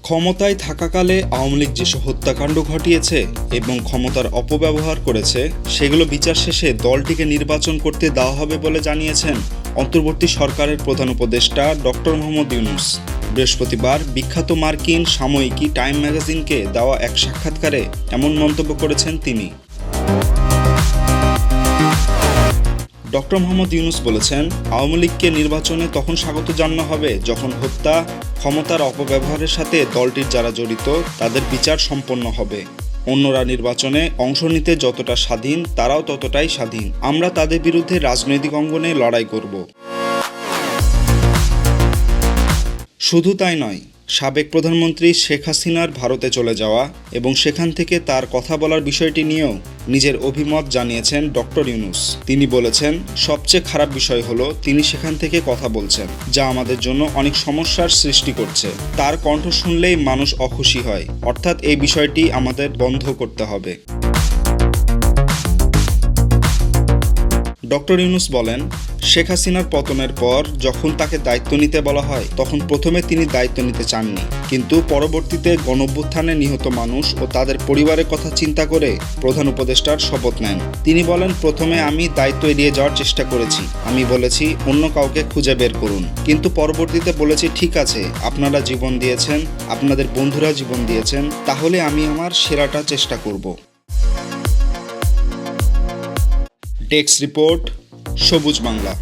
ক্ষমতায় থাকাকালে আওয়ামী লীগ যেসব হত্যাকাণ্ড ঘটিয়েছে এবং ক্ষমতার অপব্যবহার করেছে সেগুলো বিচার শেষে দলটিকে নির্বাচন করতে দেওয়া হবে বলে জানিয়েছেন অন্তর্বর্তী সরকারের প্রধান উপদেষ্টা ডক্টর মোহাম্মদ ইউনূস। বৃহস্পতিবার বিখ্যাত মার্কিন সাময়িকী টাইম ম্যাগাজিনকে দেওয়া এক সাক্ষাৎকারে এমন মন্তব্য করেছেন তিনি। ডক্টর মোহাম্মদ ইউনূস বলেছেন, আওয়ামী লীগকে নির্বাচনে তখন স্বাগত জানানো হবে যখন হত্যা, ক্ষমতার অপব্যবহারের সাথে দলটির যারা জড়িত তাদের বিচার সম্পন্ন হবে। অন্যরা নির্বাচনে অংশ নিতে যতটা স্বাধীন তারাও ততটাই স্বাধীন। আমরা তাদের বিরুদ্ধে রাজনৈতিক অঙ্গনে লড়াই করব। শুধু তাই নয়, সাবেক প্রধানমন্ত্রী শেখ হাসিনার ভারতে চলে যাওয়া এবং সেখান থেকে তার কথা বলার বিষয়টি নিয়েও নিজের অভিমত জানিয়েছেন ডক্টর ইউনূস। তিনি বলেছেন, সবচেয়ে খারাপ বিষয় হলো তিনি সেখান থেকে কথা বলছেন, যা আমাদের জন্য অনেক সমস্যার সৃষ্টি করছে। তার কণ্ঠ শুনলেই মানুষ অখুশি হয়, অর্থাৎ এই বিষয়টি আমাদের বন্ধ করতে হবে। ডক্টর ইউনূস বলেন, শেখ হাসিনার পতনের পর যখন তাকে দায়িত্ব নিতে বলা হয় তখন প্রথমে তিনি দায়িত্ব নিতে চাননি, কিন্তু পরবর্তীতে গণঅভ্যুত্থানে নিহত মানুষ ও তাদের পরিবারের কথা চিন্তা করে প্রধান উপদেষ্টার শপথ নেন। তিনি বলেন, প্রথমে আমি দায়িত্ব এড়িয়ে যাওয়ার চেষ্টা করেছি। আমি বলেছি অন্য কাউকে খুঁজে বের করুন, কিন্তু পরবর্তীতে বলেছি ঠিক আছে, আপনারা জীবন দিয়েছেন, আপনাদের বন্ধুরা জীবন দিয়েছেন, তাহলে আমি আমার সেরাটা চেষ্টা করব। ডেস্ক রিপোর্ট, সবুজ বাংলা।